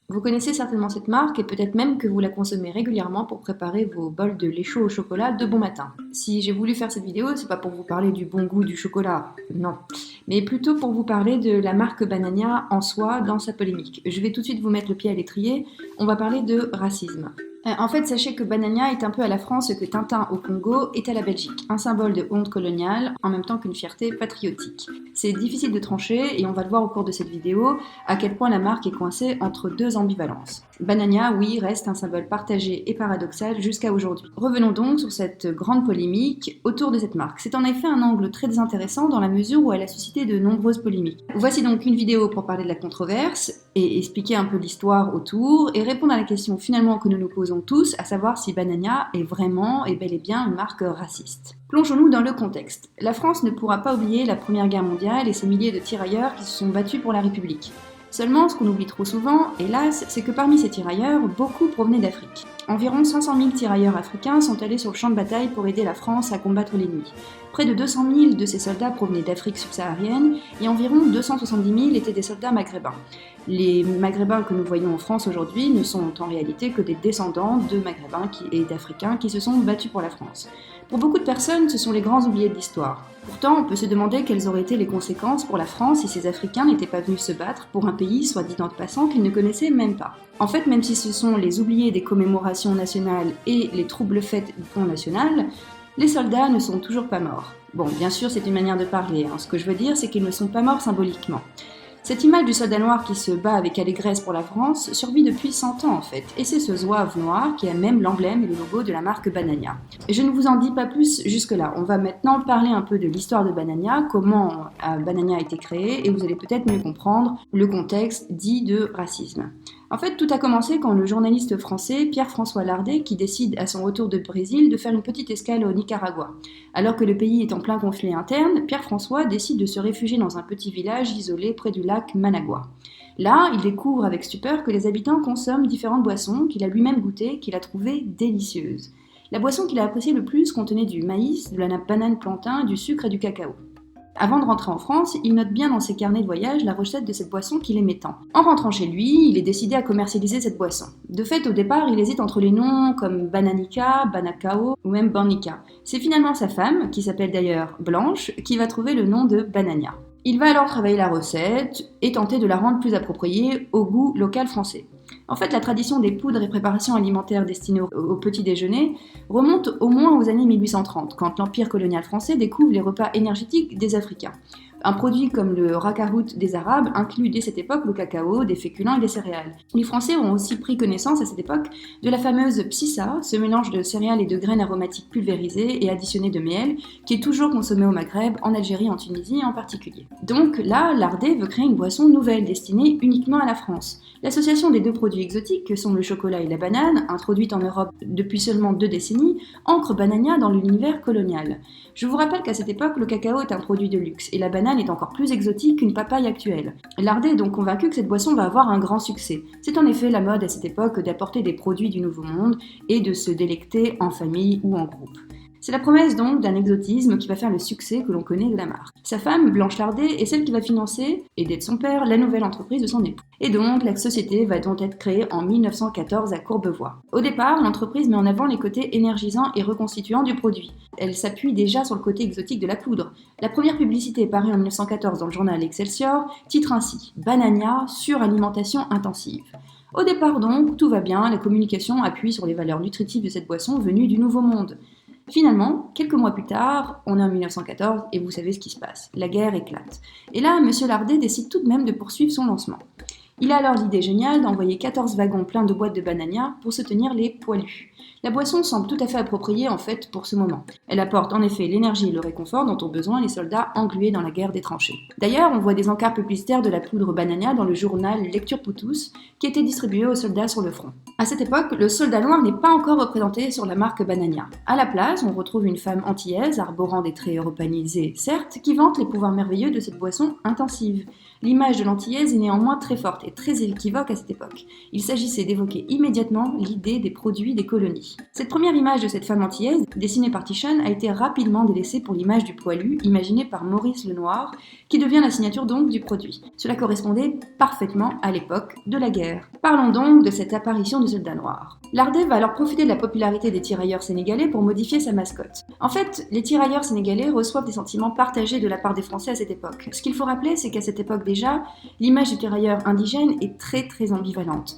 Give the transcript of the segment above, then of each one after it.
Vous connaissez certainement cette marque et peut-être même que vous la consommez régulièrement pour préparer vos bols de lait chaud au chocolat de bon matin. Si j'ai voulu faire cette vidéo, c'est pas pour vous parler du bon goût du chocolat, non, mais plutôt pour vous parler de la marque Banania en soi dans sa polémique. Je vais tout de suite vous mettre le pied à l'étrier, on va parler de racisme. En fait, sachez que Banania est un peu à la France ce que Tintin au Congo est à la Belgique, un symbole de honte coloniale en même temps qu'une fierté patriotique. C'est difficile de trancher et on va le voir au cours de cette vidéo à quel point la marque est coincée entre deux ambivalences. Banania, oui, reste un symbole partagé et paradoxal jusqu'à aujourd'hui. Revenons donc sur cette grande polémique autour de cette marque. C'est en effet un angle très intéressant dans la mesure où elle a suscité de nombreuses polémiques. Voici donc une vidéo pour parler de la controverse et expliquer un peu l'histoire autour et répondre à la question finalement que nous nous posons tous, à savoir si Banania est vraiment et bel et bien une marque raciste. Plongeons-nous dans le contexte. La France ne pourra pas oublier la Première Guerre mondiale et ses milliers de tirailleurs qui se sont battus pour la République. Seulement, ce qu'on oublie trop souvent, hélas, c'est que parmi ces tirailleurs, beaucoup provenaient d'Afrique. Environ 500 000 tirailleurs africains sont allés sur le champ de bataille pour aider la France à combattre l'ennemi. Près de 200 000 de ces soldats provenaient d'Afrique subsaharienne et environ 270 000 étaient des soldats maghrébins. Les maghrébins que nous voyons en France aujourd'hui ne sont en réalité que des descendants de maghrébins et d'Africains qui se sont battus pour la France. Pour beaucoup de personnes, ce sont les grands oubliés de l'histoire. Pourtant, on peut se demander quelles auraient été les conséquences pour la France si ces Africains n'étaient pas venus se battre pour un pays, soit dit en passant, qu'ils ne connaissaient même pas. En fait, même si ce sont les oubliés des commémorations nationales et les troubles faits du Front National, les soldats ne sont toujours pas morts. Bon, bien sûr, c'est une manière de parler, hein. Ce que je veux dire, c'est qu'ils ne sont pas morts symboliquement. Cette image du soldat noir qui se bat avec allégresse pour la France survit depuis 100 ans en fait, et c'est ce zouave noir qui a même l'emblème et le logo de la marque Banania. Je ne vous en dis pas plus jusque-là, on va maintenant parler un peu de l'histoire de Banania, comment Banania a été créé, et vous allez peut-être mieux comprendre le contexte dit de racisme. En fait, tout a commencé quand le journaliste français Pierre-François Lardet qui décide à son retour de Brésil de faire une petite escale au Nicaragua. Alors que le pays est en plein conflit interne, Pierre-François décide de se réfugier dans un petit village isolé près du lac Managua. Là, il découvre avec stupeur que les habitants consomment différentes boissons qu'il a lui-même goûtées, qu'il a trouvées délicieuses. La boisson qu'il a appréciée le plus contenait du maïs, de la banane plantain, du sucre et du cacao. Avant de rentrer en France, il note bien dans ses carnets de voyage la recette de cette boisson qu'il aimait tant. En rentrant chez lui, il est décidé à commercialiser cette boisson. De fait, au départ, il hésite entre les noms comme Bananica, Banacao ou même Banica. C'est finalement sa femme, qui s'appelle d'ailleurs Blanche, qui va trouver le nom de Banania. Il va alors travailler la recette et tenter de la rendre plus appropriée au goût local français. En fait, la tradition des poudres et préparations alimentaires destinées au petit déjeuner remonte au moins aux années 1830, quand l'Empire colonial français découvre les repas énergétiques des Africains. Un produit comme le racarout des Arabes inclut dès cette époque le cacao, des féculents et des céréales. Les Français ont aussi pris connaissance à cette époque de la fameuse psissa, ce mélange de céréales et de graines aromatiques pulvérisées et additionnées de miel, qui est toujours consommé au Maghreb, en Algérie, en Tunisie en particulier. Donc là, Lardet veut créer une boisson nouvelle destinée uniquement à la France. L'association des deux produits exotiques, que sont le chocolat et la banane, introduite en Europe depuis seulement 2 décennies, ancre Banania dans l'univers colonial. Je vous rappelle qu'à cette époque, le cacao est un produit de luxe et la banane est encore plus exotique qu'une papaye actuelle. Lardet est donc convaincu que cette boisson va avoir un grand succès. C'est en effet la mode à cette époque d'apporter des produits du Nouveau Monde et de se délecter en famille ou en groupe. C'est la promesse donc d'un exotisme qui va faire le succès que l'on connaît de la marque. Sa femme, Blanche Lardet, est celle qui va financer, aidée de son père, la nouvelle entreprise de son époux. Et donc, la société va donc être créée en 1914 à Courbevoie. Au départ, l'entreprise met en avant les côtés énergisants et reconstituants du produit. Elle s'appuie déjà sur le côté exotique de la poudre. La première publicité est parue en 1914 dans le journal Excelsior, titre ainsi « Banania, suralimentation intensive ». Au départ donc, tout va bien, la communication appuie sur les valeurs nutritives de cette boisson venue du Nouveau Monde. Finalement, quelques mois plus tard, on est en 1914 et vous savez ce qui se passe. La guerre éclate. Et là, M. Lardet décide tout de même de poursuivre son lancement. Il a alors l'idée géniale d'envoyer 14 wagons pleins de boîtes de Banania pour soutenir les poilus. La boisson semble tout à fait appropriée en fait pour ce moment. Elle apporte en effet l'énergie et le réconfort dont ont besoin les soldats englués dans la guerre des tranchées. D'ailleurs, on voit des encarts publicitaires de la poudre Banania dans le journal Lecture pour tous, qui était distribué aux soldats sur le front. À cette époque, le soldat noir n'est pas encore représenté sur la marque Banania. À la place, on retrouve une femme antillaise, arborant des traits européanisés, certes, qui vante les pouvoirs merveilleux de cette boisson intensive. L'image de l'antillaise est néanmoins très forte et très équivoque à cette époque. Il s'agissait d'évoquer immédiatement l'idée des produits des colonies. Cette première image de cette femme antillaise, dessinée par Tishon, a été rapidement délaissée pour l'image du poilu, imaginée par Maurice Lenoir, qui devient la signature donc du produit. Cela correspondait parfaitement à l'époque de la guerre. Parlons donc de cette apparition du soldat noir. L'Ardé va alors profiter de la popularité des tirailleurs sénégalais pour modifier sa mascotte. En fait, les tirailleurs sénégalais reçoivent des sentiments partagés de la part des Français à cette époque. Ce qu'il faut rappeler, c'est qu'à cette époque déjà, l'image du tirailleur indigène est très ambivalente.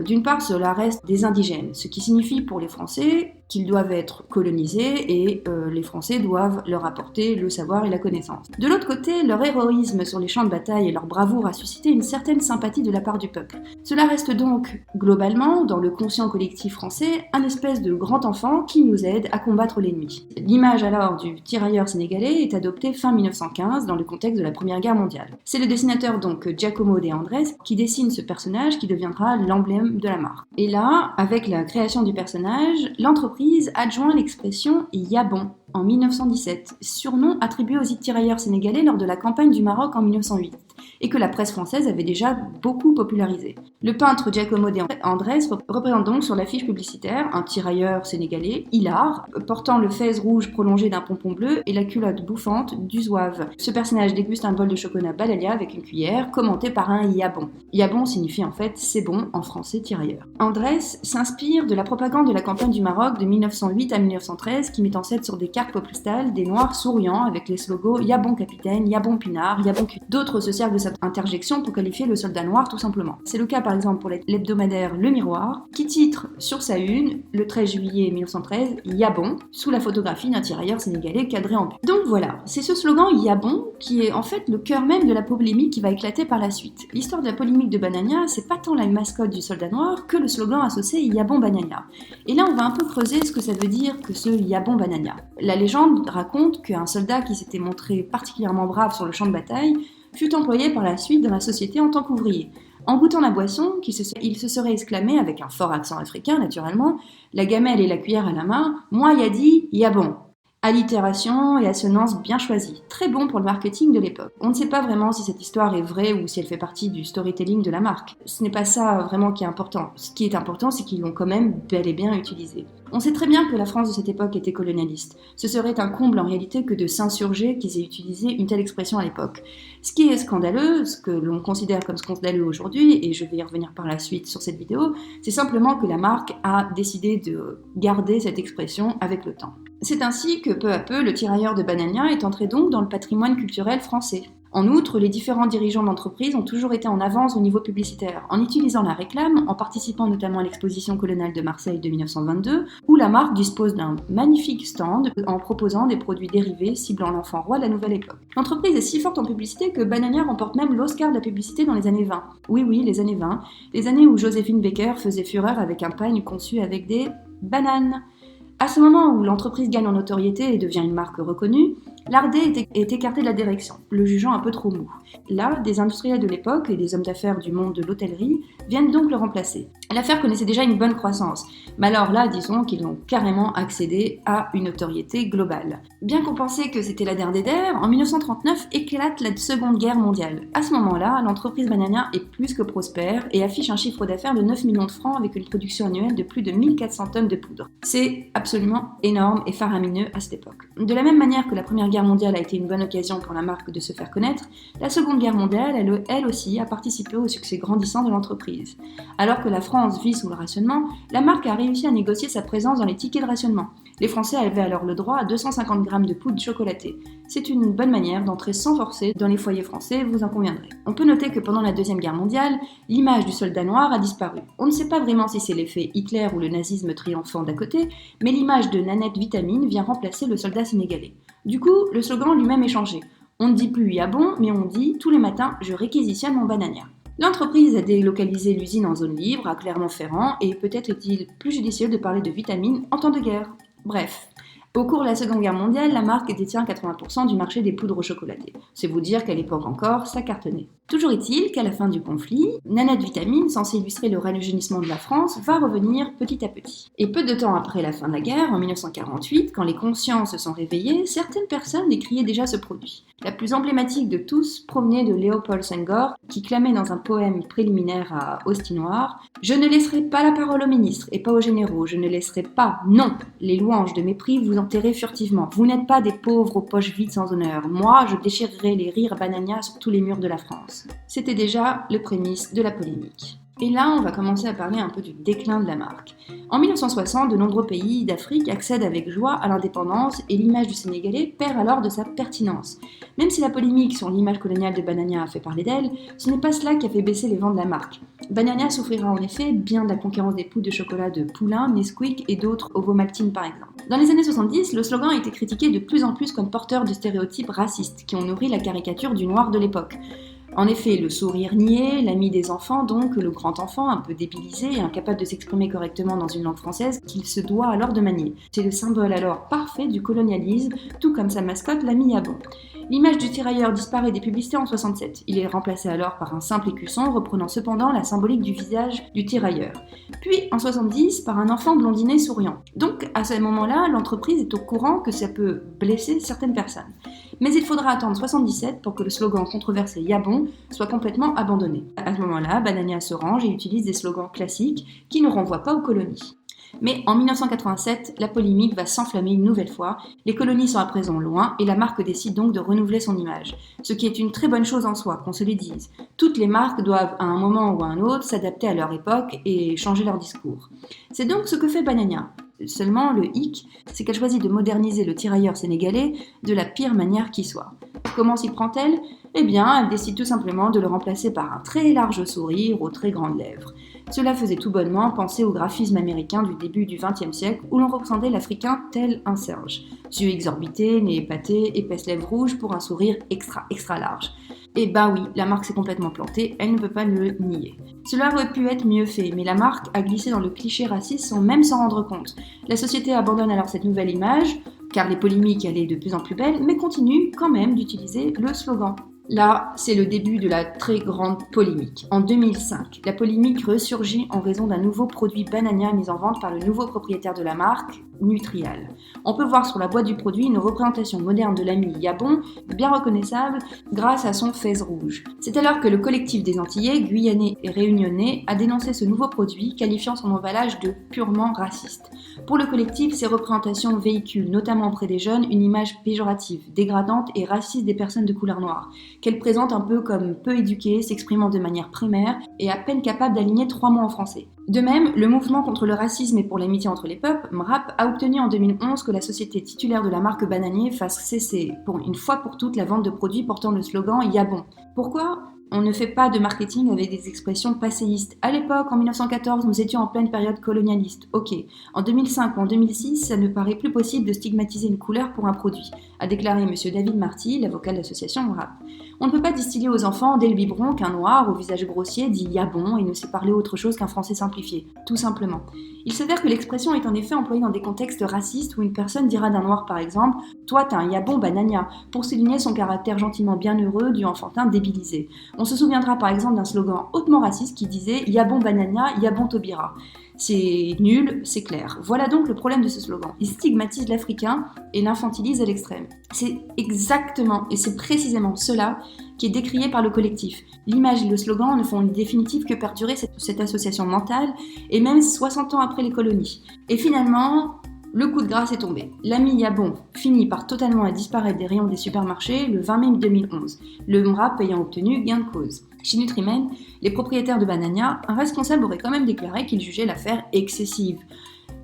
D'une part, cela reste des indigènes, ce qui signifie pour les Français qu'ils doivent être colonisés et les Français doivent leur apporter le savoir et la connaissance. De l'autre côté, leur héroïsme sur les champs de bataille et leur bravoure a suscité une certaine sympathie de la part du peuple. Cela reste donc, globalement, dans le conscient collectif français, un espèce de grand enfant qui nous aide à combattre l'ennemi. L'image alors du tirailleur sénégalais est adoptée fin 1915 dans le contexte de la Première Guerre mondiale. C'est le dessinateur donc Giacomo De Andrés qui dessine ce personnage qui deviendra l'emblème de la marque. Et là, avec la création du personnage, l'entreprise adjoint l'expression Yabon en 1917, surnom attribué aux tirailleurs sénégalais lors de la campagne du Maroc en 1908, et que la presse française avait déjà beaucoup popularisé. Le peintre Giacomo De Andrés représente donc sur l'affiche publicitaire un tirailleur sénégalais, hilar, portant le fez rouge prolongé d'un pompon bleu et la culotte bouffante du zouave. Ce personnage déguste un bol de chocolat Balalia avec une cuillère, commenté par un yabon. Yabon signifie en fait c'est bon en français tirailleur. Andrés s'inspire de la propagande de la campagne du Maroc de 1908 à 1913 qui met en scène sur des cartes postales des noirs souriants avec les slogans Yabon capitaine, Yabon pinard, Yabon cul. D'autres se servent de cette interjection pour qualifier le soldat noir tout simplement. C'est le cas par exemple pour l'hebdomadaire Le Miroir qui titre sur sa une, le 13 juillet 1913, Yabon, sous la photographie d'un tirailleur sénégalais cadré en but. Donc voilà, c'est ce slogan Yabon qui est en fait le cœur même de la polémique qui va éclater par la suite. L'histoire de la polémique de Banania, c'est pas tant la mascotte du soldat noir que le slogan associé Yabon Banania. Et là on va un peu creuser ce que ça veut dire que ce Yabon Banania. La légende raconte qu'un soldat qui s'était montré particulièrement brave sur le champ de bataille fut employé par la suite dans la société en tant qu'ouvrier. En goûtant la boisson, il se serait exclamé, avec un fort accent africain naturellement, la gamelle et la cuillère à la main, « Moi, Yadi, Yabon ». Allitération et assonance bien choisies, très bon pour le marketing de l'époque. On ne sait pas vraiment si cette histoire est vraie ou si elle fait partie du storytelling de la marque. Ce n'est pas ça vraiment qui est important. Ce qui est important, c'est qu'ils l'ont quand même bel et bien utilisé. On sait très bien que la France de cette époque était colonialiste. Ce serait un comble en réalité que de s'insurger qu'ils aient utilisé une telle expression à l'époque. Ce qui est scandaleux, ce que l'on considère comme scandaleux aujourd'hui, et je vais y revenir par la suite sur cette vidéo, c'est simplement que la marque a décidé de garder cette expression avec le temps. C'est ainsi que peu à peu, le tirailleur de Banania est entré donc dans le patrimoine culturel français. En outre, les différents dirigeants d'entreprise ont toujours été en avance au niveau publicitaire, en utilisant la réclame, en participant notamment à l'exposition coloniale de Marseille de 1922, où la marque dispose d'un magnifique stand en proposant des produits dérivés ciblant l'enfant roi de la nouvelle époque. L'entreprise est si forte en publicité que Banania remporte même l'Oscar de la publicité dans les années 20. Oui, les années 20, les années où Joséphine Baker faisait fureur avec un pagne conçu avec des bananes. À ce moment où l'entreprise gagne en notoriété et devient une marque reconnue, l'Ardé est écarté de la direction, le jugeant un peu trop mou. Là, des industriels de l'époque et des hommes d'affaires du monde de l'hôtellerie viennent donc le remplacer. L'affaire connaissait déjà une bonne croissance, mais alors là, disons qu'ils ont carrément accédé à une notoriété globale. Bien qu'on pensait que c'était la dernière d'ère, en 1939 éclate la Seconde Guerre mondiale. À ce moment-là, l'entreprise Banania est plus que prospère et affiche un chiffre d'affaires de 9 millions de francs avec une production annuelle de plus de 1400 tonnes de poudre. C'est absolument énorme et faramineux à cette époque. De la même manière que la Première Guerre mondiale a été une bonne occasion pour la marque de se faire connaître, la Seconde Guerre mondiale, elle aussi, a participé au succès grandissant de l'entreprise. Alors que la France vit sous le rationnement, la marque a réussi à négocier sa présence dans les tickets de rationnement. Les Français avaient alors le droit à 250 grammes de poudre chocolatée. C'est une bonne manière d'entrer sans forcer dans les foyers français, vous en conviendrez. On peut noter que pendant la Deuxième Guerre mondiale, l'image du soldat noir a disparu. On ne sait pas vraiment si c'est l'effet Hitler ou le nazisme triomphant d'à côté, mais l'image de Nanette Vitamine vient remplacer le soldat sénégalais. Du coup, le slogan lui-même est changé. On ne dit plus Yabon, mais on dit tous les matins je réquisitionne mon Banania. L'entreprise a délocalisé l'usine en zone libre à Clermont-Ferrand et peut-être est-il plus judicieux de parler de vitamines en temps de guerre. Bref, Au cours de la Seconde Guerre mondiale, la marque détient 80% du marché des poudres chocolatées. C'est vous dire qu'à l'époque encore, ça cartonnait. Toujours est-il qu'à la fin du conflit, Nanette Vitamine, censée illustrer le rajeunissement de la France, va revenir petit à petit. Et peu de temps après la fin de la guerre, en 1948, quand les consciences se sont réveillées, certaines personnes décriaient déjà ce produit. La plus emblématique de tous provenait de Léopold Senghor, qui clamait dans un poème préliminaire à Austinoir « Je ne laisserai pas la parole aux ministres et pas aux généraux, je ne laisserai pas, non, les louanges de mépris vous enterrer furtivement. Vous n'êtes pas des pauvres aux poches vides sans honneur. Moi, je déchirerai les rires banania sur tous les murs de la France. » C'était déjà le prémisse de la polémique. Et là, on va commencer à parler un peu du déclin de la marque. En 1960, de nombreux pays d'Afrique accèdent avec joie à l'indépendance et l'image du Sénégalais perd alors de sa pertinence. Même si la polémique sur l'image coloniale de Banania a fait parler d'elle, ce n'est pas cela qui a fait baisser les ventes de la marque. Banania souffrira en effet bien de la concurrence des poudres de chocolat de Poulain, Nesquik et d'autres Ovomaltine par exemple. Dans les années 70, le slogan a été critiqué de plus en plus comme porteur de stéréotypes racistes qui ont nourri la caricature du noir de l'époque. En effet, le sourire niais, l'ami des enfants donc, le grand enfant un peu débilisé et incapable de s'exprimer correctement dans une langue française qu'il se doit alors de manier. C'est le symbole alors parfait du colonialisme, tout comme sa mascotte l'ami Yabon. L'image du tirailleur disparaît des publicités en 67. Il est remplacé alors par un simple écusson, reprenant cependant la symbolique du visage du tirailleur. Puis, en 70, par un enfant blondinet souriant. Donc, à ce moment-là, l'entreprise est au courant que ça peut blesser certaines personnes. Mais il faudra attendre 77 pour que le slogan controversé Yabon soit complètement abandonné. À ce moment-là, Banania se range et utilise des slogans classiques qui ne renvoient pas aux colonies. Mais en 1987, la polémique va s'enflammer une nouvelle fois, les colonies sont à présent loin et la marque décide donc de renouveler son image. Ce qui est une très bonne chose en soi, qu'on se le dise. Toutes les marques doivent à un moment ou à un autre s'adapter à leur époque et changer leur discours. C'est donc ce que fait Banania. Seulement, le hic, c'est qu'elle choisit de moderniser le tirailleur sénégalais de la pire manière qui soit. Comment s'y prend-elle ? Eh bien, elle décide tout simplement de le remplacer par un très large sourire aux très grandes lèvres. Cela faisait tout bonnement penser au graphisme américain du début du XXe siècle où l'on représentait l'Africain tel un singe. Yeux exorbités, nez épaté, épaisses lèvres rouges pour un sourire extra large. Et bah oui, la marque s'est complètement plantée, elle ne peut pas le nier. Cela aurait pu être mieux fait, mais la marque a glissé dans le cliché raciste sans même s'en rendre compte. La société abandonne alors cette nouvelle image, car les polémiques allaient de plus en plus belles, mais continue quand même d'utiliser le slogan. Là, c'est le début de la très grande polémique. En 2005, la polémique ressurgit en raison d'un nouveau produit Banania mis en vente par le nouveau propriétaire de la marque, Nutrial. On peut voir sur la boîte du produit une représentation moderne de l'ami Yabon, bien reconnaissable grâce à son fez rouge. C'est alors que le collectif des Antillais, Guyanais et Réunionnais a dénoncé ce nouveau produit, qualifiant son emballage de purement raciste. Pour le collectif, ces représentations véhiculent, notamment auprès des jeunes, une image péjorative, dégradante et raciste des personnes de couleur noire, qu'elle présente un peu comme peu éduquées, s'exprimant de manière primaire et à peine capable d'aligner 3 mots en français. De même, le mouvement contre le racisme et pour l'amitié entre les peuples, MRAP, a obtenu en 2011 que la société titulaire de la marque Bananier fasse cesser, pour une fois pour toutes, la vente de produits portant le slogan Yabon. Pourquoi ? On ne fait pas de marketing avec des expressions passéistes. À l'époque, en 1914, nous étions en pleine période colonialiste. Ok. En 2005 ou en 2006, ça ne paraît plus possible de stigmatiser une couleur pour un produit, a déclaré M. David Marty, l'avocat de l'association MRAP. On ne peut pas distiller aux enfants dès le biberon qu'un noir au visage grossier dit Yabon et ne sait parler autre chose qu'un français simplifié. Tout simplement. Il s'avère que l'expression est en effet employée dans des contextes racistes où une personne dira d'un noir par exemple « Toi t'as un Yabon banania » pour souligner son caractère gentiment bienheureux du enfantin débilisé. On se souviendra par exemple d'un slogan hautement raciste qui disait « Yabon banania, Yabon Taubira ». C'est nul, c'est clair. Voilà donc le problème de ce slogan. Il stigmatise l'Africain et l'infantilise à l'extrême. C'est exactement et c'est précisément cela qui est décrié par le collectif. L'image et le slogan ne font en définitive que perdurer cette association mentale, et même 60 ans après les colonies. Et finalement, le coup de grâce est tombé. L'ami Yabon finit par totalement disparaître des rayons des supermarchés le 20 mai 2011, le MRAP ayant obtenu gain de cause. Chez Nutrimen, les propriétaires de Banania, un responsable aurait quand même déclaré qu'il jugeait l'affaire excessive.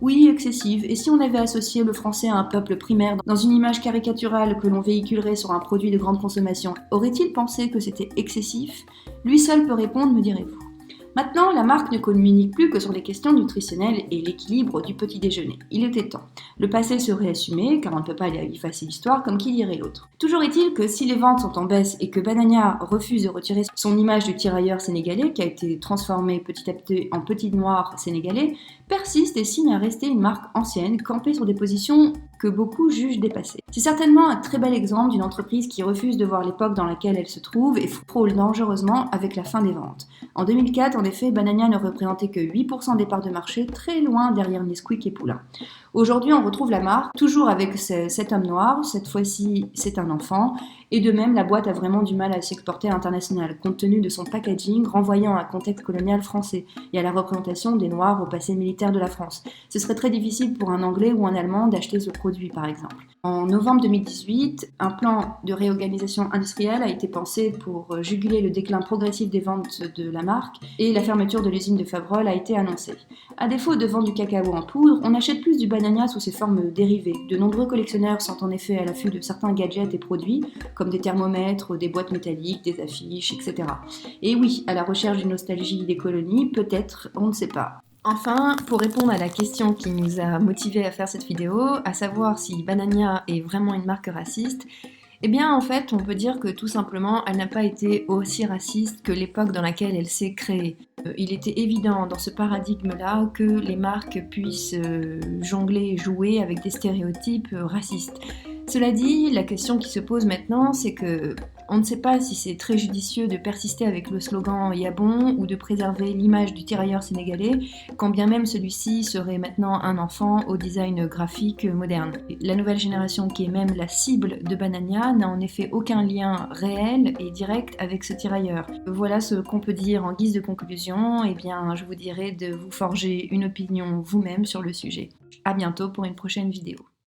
Oui, excessive, et si on avait associé le français à un peuple primaire dans une image caricaturale que l'on véhiculerait sur un produit de grande consommation, aurait-il pensé que c'était excessif ? Lui seul peut répondre, me direz-vous. Maintenant, la marque ne communique plus que sur les questions nutritionnelles et l'équilibre du petit déjeuner. Il était temps. Le passé serait assumé, car on ne peut pas effacer l'histoire comme qui dirait l'autre. Toujours est-il que si les ventes sont en baisse et que Banania refuse de retirer son image du tirailleur sénégalais, qui a été transformé petit à petit en petit noir sénégalais, persiste et signe à rester une marque ancienne, campée sur des positions que beaucoup jugent dépassé. C'est certainement un très bel exemple d'une entreprise qui refuse de voir l'époque dans laquelle elle se trouve et frôle dangereusement avec la fin des ventes. En 2004, en effet, Banania ne représentait que 8% des parts de marché, très loin derrière Nesquik et Poulain. Aujourd'hui, on retrouve la marque, toujours avec cet homme noir, cette fois-ci c'est un enfant, et de même la boîte a vraiment du mal à s'exporter à l'international, compte tenu de son packaging renvoyant à un contexte colonial français et à la représentation des Noirs au passé militaire de la France. Ce serait très difficile pour un Anglais ou un Allemand d'acheter ce produit par exemple. En novembre 2018, un plan de réorganisation industrielle a été pensé pour juguler le déclin progressif des ventes de la marque et la fermeture de l'usine de Favrol a été annoncée. À défaut de vendre du cacao en poudre, on achète plus du Banania sous ses formes dérivées. De nombreux collectionneurs sont en effet à l'affût de certains gadgets et produits, comme des thermomètres, des boîtes métalliques, des affiches, etc. Et oui, à la recherche d'une nostalgie des colonies, peut-être, on ne sait pas. Enfin, pour répondre à la question qui nous a motivés à faire cette vidéo, à savoir si Banania est vraiment une marque raciste, eh bien en fait on peut dire que tout simplement elle n'a pas été aussi raciste que l'époque dans laquelle elle s'est créée. Il était évident dans ce paradigme-là que les marques puissent jongler et jouer avec des stéréotypes racistes. Cela dit, la question qui se pose maintenant, c'est que on ne sait pas si c'est très judicieux de persister avec le slogan Yabon ou de préserver l'image du tirailleur sénégalais, quand bien même celui-ci serait maintenant un enfant au design graphique moderne. La nouvelle génération, qui est même la cible de Banania, n'a en effet aucun lien réel et direct avec ce tirailleur. Voilà ce qu'on peut dire en guise de conclusion. Eh bien, je vous dirais de vous forger une opinion vous-même sur le sujet. À bientôt pour une prochaine vidéo.